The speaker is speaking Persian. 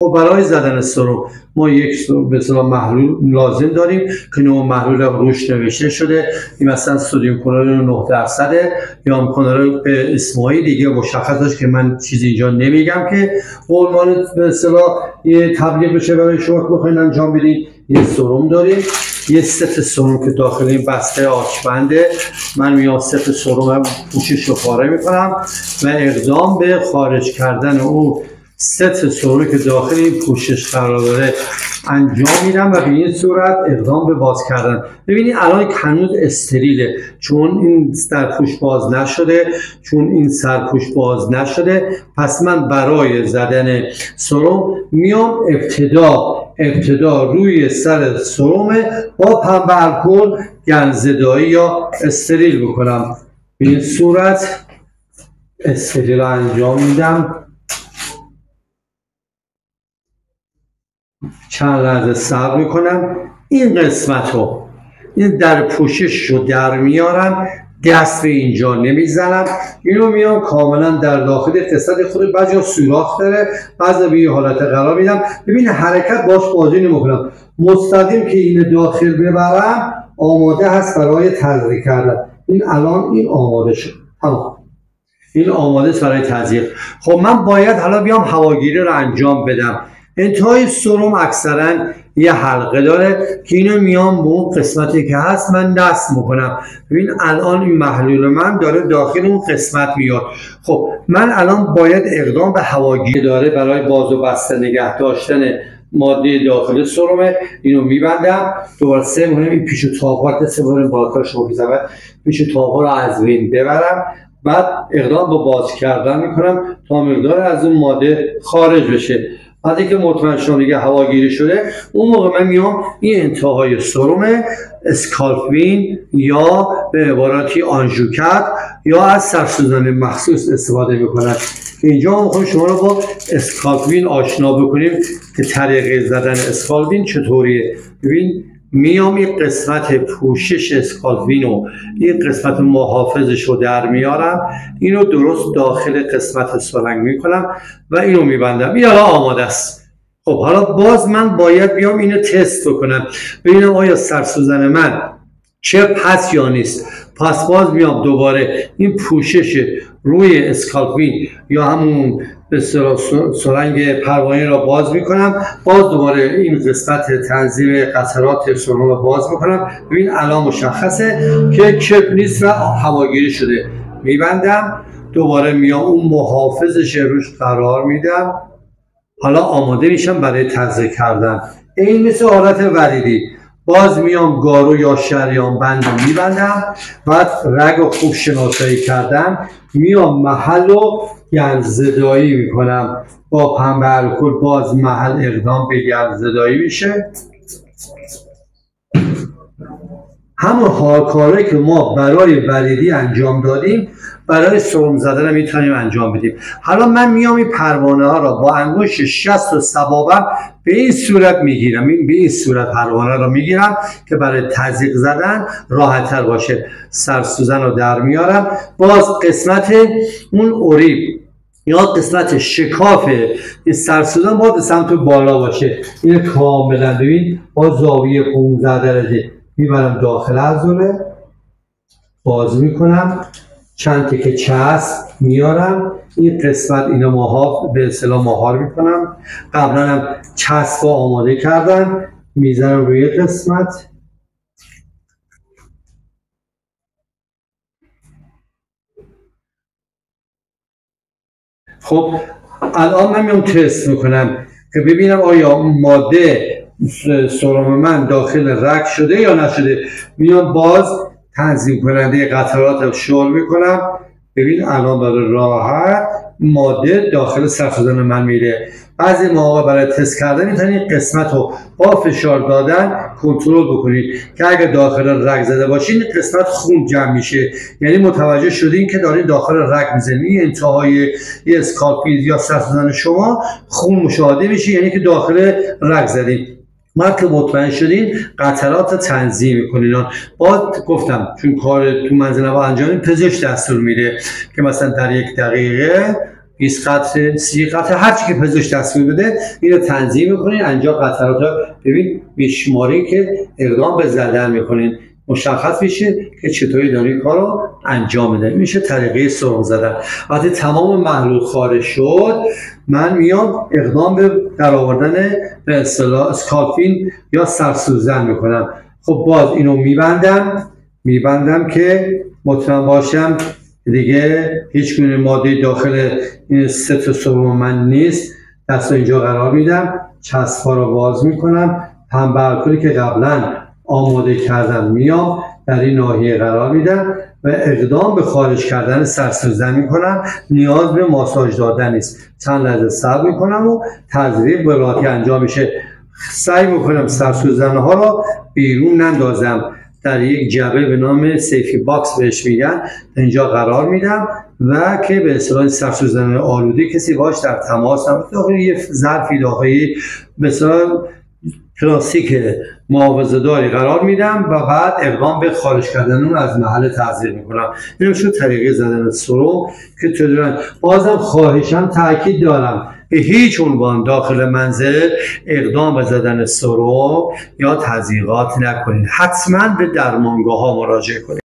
خب برای زدن سرم ما یک به اصطلاح محلول لازم داریم که نوع محلول روش نوشته شده. این مثلا سدیم کلورید 9% یا هم کلورید به اسمای دیگه مشخصش که من چیزی اینجا نمیگم که عنوان به اصطلاح یه تبلیغ بشه برای شما که بخواید انجام بدید. یه سرم داریم، یه ست سرم که داخل این بسته آچبنده. من میام ست سرم پوشش رو پاره میکنم و اقدام به خارج کردن اون ست سرمی که داخل این پوشش قرار داره انجام میدم و به این صورت اقدام به باز کردن. ببینید الان هنوز استریله، چون این سرپوش باز نشده، چون این سرپوش باز نشده. پس من برای زدن سرم میام ابتدا روی سر سرم با پنبه الکل گندزدایی یا استریل بکنم. به این صورت استریل انجام میدم. چند لحظه صبر میکنم. این قسمت رو، این در پوشش رو در میارم، دست به اینجا نمیزنم، اینو میام کاملا در داخل قسمت خود بعضی سوراخ داره، بعضی به یه حالت قرار میدم. ببین حرکت باش بازی نمیکنم، مستقیم که این داخل ببرم آماده هست برای تزریق کردن. این الان این آماده شد، تمام، این آماده است برای تزریق. خب من باید حالا بیام هواگیری رو انجام بدم. انتهای سرم اکثرا یه حلقه داره که اینو میام به اون قسمتی که هست من دست میکنم. ببین الان این محلول من داره داخل اون قسمت میاد. خب من الان باید اقدام به هواگیری داره برای باز و بسته نگه داشتن ماده داخل سرمه. اینو میبندم. دوباره سه مهم این پیش و تاب‌ها سه مهم بالاتر شما میزنم، پیش و تاب‌ها رو از بین ببرم. بعد اقدام به باز کردن میکنم تا مقدار از اون ماده خارج بشه. بعد که مطمئن شدم دیگه هواگیری شده، اون موقع من میام این انتهای سرم اسکالپین یا به عبارتی آنژوکت یا از سرسوزن مخصوص استفاده میکنم. اینجا میخوام شما رو با اسکالپین آشنا بکنیم که طریقه زدن اسکالپین چطوریه. ببین میام این قسمت پوشش اسکالپین و این قسمت محافظش رو در میارم، اینو درست داخل قسمت سرنگ میکنم و اینو میبندم. این حالا آماده است. خب حالا باز من باید بیام اینو تست بکنم ببینم آیا سرسوزن من چپ هست یا نیست. پس باز میام دوباره این پوشش روی اسکالپین یا همون به سرنگ پروانه را باز میکنم. باز دوباره این قسمت تنظیم قطرات سرم را باز میکنم. ببین الان مشخصه که چپ نیست و هواگیری شده. میبندم، دوباره میام اون محافظش روش قرار میدم. حالا آماده میشم برای تزریق کردن. این مثل حالت وریدی. باز میام گارو یا شریان بند رو میبندم. بعد رگ رو خوب شناسایی کردم، میام محل رو گندزدایی میکنم با پنبه الکل. باز محل اقدام به گندزدایی میشه. همون کاری که ما برای وریدی انجام دادیم برای سرم زدن میتونیم انجام بدیم. حالا من میام این پروانه ها را با انگشت شست و سبابم به این صورت میگیرم. به این صورت پروانه را میگیرم که برای تزریق زدن راحت تر باشه. سرسوزن رو در میارم. باز قسمت اون اوریب یا قسمت شکاف این سرسوزن باید به سمت بالا باشه. این کاملا ببین با زاویه 15 درجه میبرم داخل عضله، باز میکنم، چند تکه چسب میارم. این قسمت اینا به اصطلاح مهار میکنم. قبلا هم چسب رو آماده کردم، میذارم روی قسمت. خب الان من میام تست میکنم که ببینم آیا ماده سرم من داخل رگ شده یا نشده. میام باز تنظیم کننده قطرات رو شل میکنم. ببین الان داره راحت ماده داخل سرسوزن من میره. بعضی موقع برای تست کردن میتونید قسمت رو با فشار دادن کنترل بکنید که اگه داخل رگ زده باشین قسمت خون جمع میشه، یعنی متوجه شدین که دارین داخل رگ میزنید. انتهای یه اسکالپل یا سرسوزن شما خون مشاهده میشه، یعنی که داخل رگ زدین. ما که مطمئن شدین قطرات تنظیم میکنین. باز گفتم چون کار تو منزل با انجام پزشک دستور میده که مثلا در 1 دقیقه 20 قطره، 30 قطره، هر چی که پزشک تصمیم بده اینو تنظیم میکنین. اینجا قطرات رو ببین میشمارین که اقدام به زدن میکنین، مشخص میشه که چطوری داری کار رو انجام میده. میشه طریقه سرم زدن. وقتی تمام محلول خارج شد من میام اقدام به درآوردن به اصطلاح اسکالپین یا سرسوزن میکنم. خب باز اینو میبندم که مطمئن باشم دیگه هیچ گونه ماده داخل این ست سرم من نیست. دست اینجا قرار میدم، چسب‌ها رو باز میکنم، پنبه الکلی که قبلا آماده کردم میام در این ناحیه قرار میدم و اقدام به خارج کردن سرسوزن میکنم. نیاز به ماساژ دادن نیست. چند لحظه صبر میکنم و تزریق به راحتی انجام میشه. سعی میکنم سرسوزن ها رو بیرون نندازم. در یک جعبه به نام سیفی باکس بهش میگن اینجا قرار میدم و که به اصطلاح سرسوزن آلوده کسی باش در تماس نباشه. داخل یه ظرفی داخلی به اصطلاح کلاسیک محافظه‌داری قرار میدم و بعد اقدام به خارج کردن اون از محل تزریق میکنم. این شد طریقه زدن سرم که تدرن. بازم خواهشم تاکید دارم به هیچ عنوان داخل منزل اقدام به زدن سرم یا تزریقات نکنید. حتما به درمانگاه ها مراجعه کنید.